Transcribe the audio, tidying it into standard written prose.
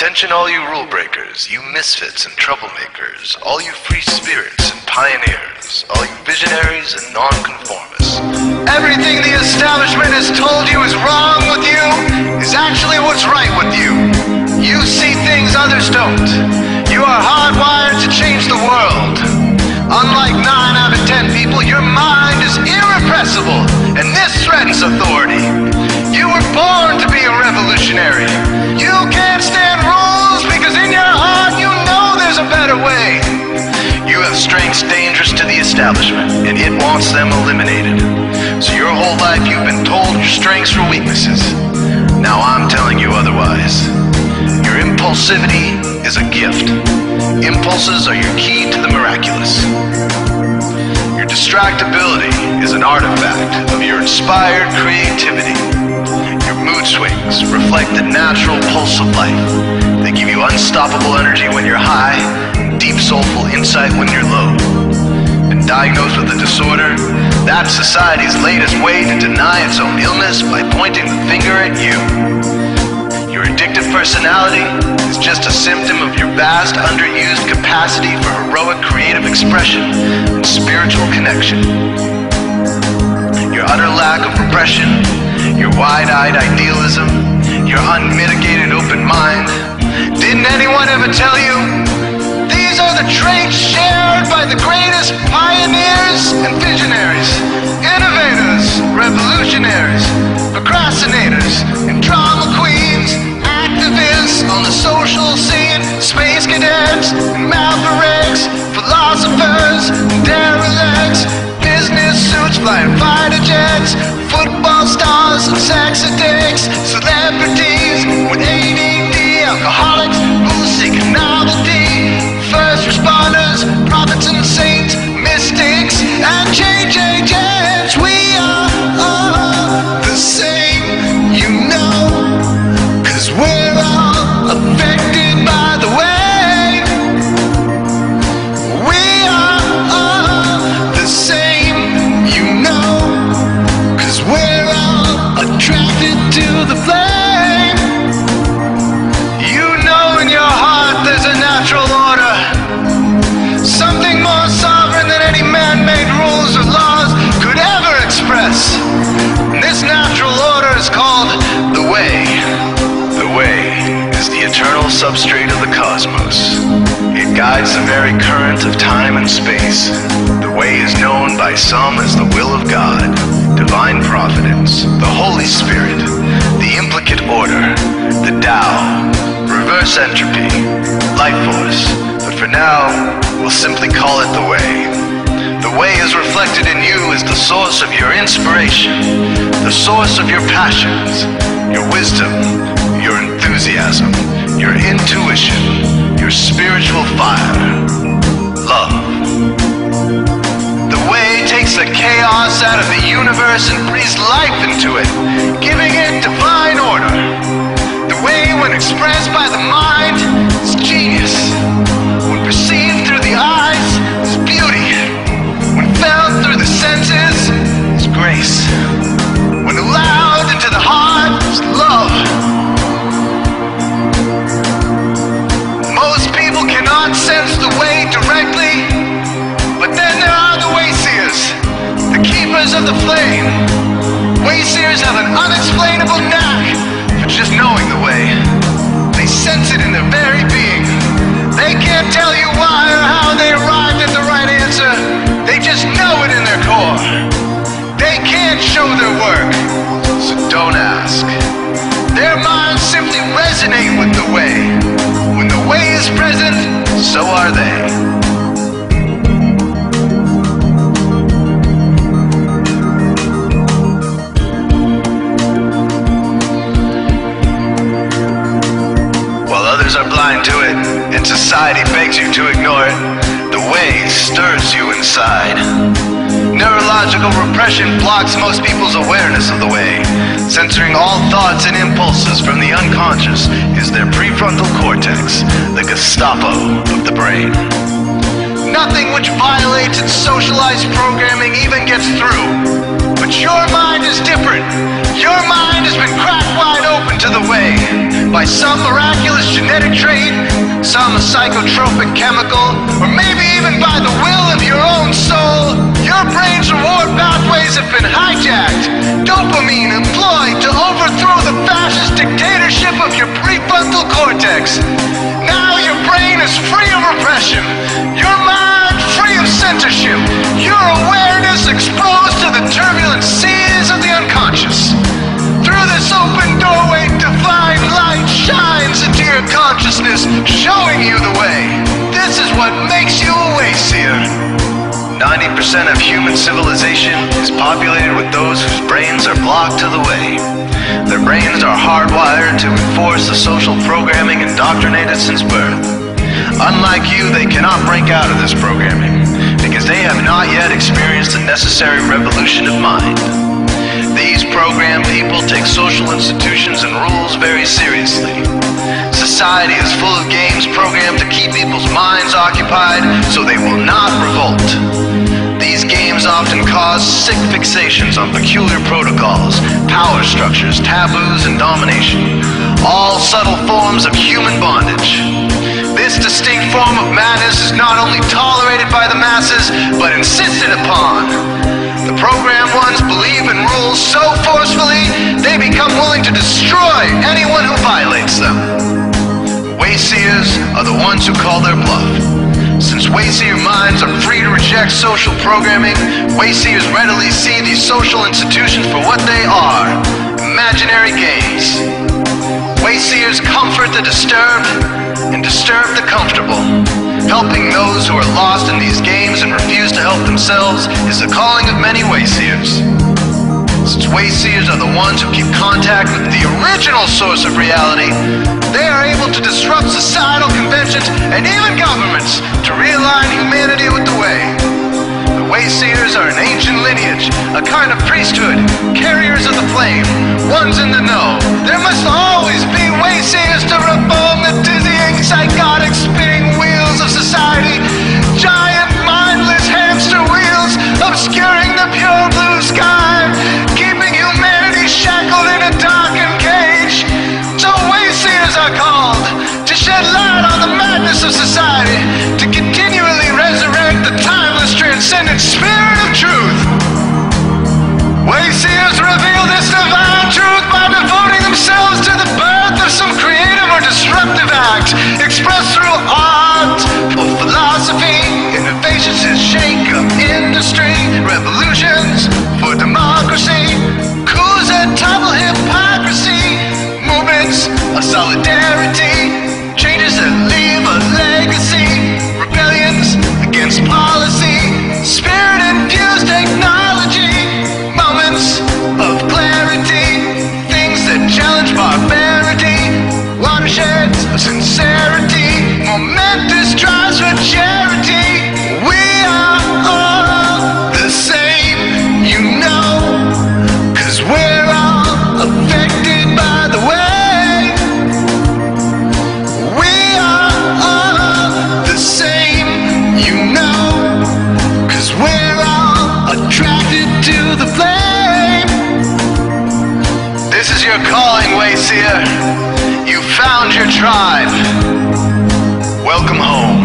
Attention all you rule breakers, you misfits and troublemakers, all you free spirits and pioneers, all you visionaries and nonconformists. Everything the establishment has told you is wrong with you is actually what's right with you. You see things others don't. You are hardwired to change the world. Unlike 9 out of 10 people, your mind is irrepressible, and this threatens authority. You were born to be a revolutionary. You can't stand rules because in your heart you know there's a better way. You have strengths dangerous to the establishment, and it wants them eliminated. So your whole life you've been told your strengths were weaknesses. Now I'm telling you otherwise. Your impulsivity is a gift. Impulses are your key to the miraculous. Your distractibility is an artifact of your inspired creativity. Your mood swings reflect the natural pulse of life. They give you unstoppable energy when you're high, and deep soulful insight when you're low. And diagnosed with a disorder, that's society's latest way to deny its own illness by pointing the finger at you. Your addictive personality is just a symptom of your vast, underused capacity for heroic creative expression and spiritual connection. Your utter lack of repression, your wide-eyed idealism, your unmitigated open mind. Didn't anyone ever tell you? These are the traits shared by the greatest pioneers and visionaries, innovators, revolutionaries, procrastinators, and drama queens, activists on the social scene, space cadets, and mavericks, philosophers, and derelicts, business suits, flying fighter jets, football stars and sex addicts, celebrities with ADD, alcoholics, booze-seeking novelty, first responders, prophets and saints, mystics, and JJJs. We are all the same, you know, 'cause we're all affected by the way. We are all the same, you know, 'cause we're all attracted to the flame. You know in your heart there's a natural order, something more sovereign than any man-made rules or laws could ever express. And this natural order is called the way. The way is the eternal substrate of the cosmos. It guides the very current of time and space. The way is known by some as the will of God, divine providence, the Holy Spirit, the implicate order, the Tao, reverse entropy, life force. But for now, we'll simply call it the way. The way is reflected in you as the source of your inspiration, the source of your passions, your wisdom, your enthusiasm, your intuition, your spiritual fire, love. The way takes the chaos out of the universe and breathes life into it, giving it divine order. The way, when expressed by the mind, is genius. When perceived through the eyes, is beauty. When felt through the senses, is grace. When allowed into the heart, is love. Most people cannot sense the way directly, but then there are the wayseers, the keepers of the flame. Wayseers have an unexplainable knack for just knowing the way. They sense it in their very being. They can't tell you why or how they arrived at the right answer. They just know it in their core. They can't show their work, so don't ask. Their minds simply resonate with the way. When the way is present, so are they. Are blind to it, and society begs you to ignore it. The way stirs you inside. Neurological repression blocks most people's awareness of the way. Censoring all thoughts and impulses from the unconscious is their prefrontal cortex, the Gestapo of the brain. Nothing which violates its socialized programming even gets through. But your mind is different. Your mind has been cracked wide open to the way. by some miraculous genetic trait, some psychotropic chemical, or maybe even by the will of your own soul, your brain's reward pathways have been hijacked, dopamine employed to overthrow the fascist dictatorship of your prefrontal cortex. Now your brain is free of repression, your mind free of censorship, your awareness exposed to the turbulent seas of the unconscious. Through this open doorway, divine light shines into your consciousness, showing you the way. This is what makes you a wayseer. 90% of human civilization is populated with those whose brains are blocked to the way. Their brains are hardwired to enforce the social programming indoctrinated since birth. Unlike you, they cannot break out of this programming, because they have not yet experienced the necessary revolution of mind. These programmed people take social institutions and rules very seriously. Society is full of games programmed to keep people's minds occupied so they will not revolt. These games often cause sick fixations on peculiar protocols, power structures, taboos, and domination, all subtle forms of human bondage. This distinct form of madness is not only tolerated by the masses, but insisted upon. The programmed ones believe in rules so forcefully, they become willing to destroy anyone who violates them. Wayseers are the ones who call their bluff. Since wayseer minds are free to reject social programming, wayseers readily see these social institutions for what they are, imaginary games. Wayseers comfort the disturbed and disturb the comfortable. Helping those who are lost in these games and refuse to help themselves is the calling of many wayseers. Since wayseers are the ones who keep contact with the original source of reality, they are able to disrupt societal conventions and even governments to realign humanity with the way. The wayseers are an ancient lineage, a kind of priesthood, carriers of the flame, ones in the know. There must always be wayseers to reform the dizzying, psychotic, spinning wheels of society, giant, mindless hamster wheels obscuring the pure blue sky, keeping humanity shackled in a darkened cage. So wayseers are called to shed light on the madness of society, to continually resurrect the timeless, transcendent spirit of truth. Wayseers reveal this divine truth by devoting themselves to the birth of some creative or disruptive act, expressed through art or philosophy, innovations that shake up industry, revolutions for democracy, coups that topple hypocrisy, movements of solidarity, changes that leave a legacy, rebellions against policy, spirit-infused technology, moments of clarity, things that challenge barbarity, watersheds of sincerity, momentous drives for charity. We are all the same, you know, 'cause we're all affected by the way. We are all the same, you know, 'cause we're all attracted to the flame. This is your calling, wayseer. You found your tribe. Welcome home.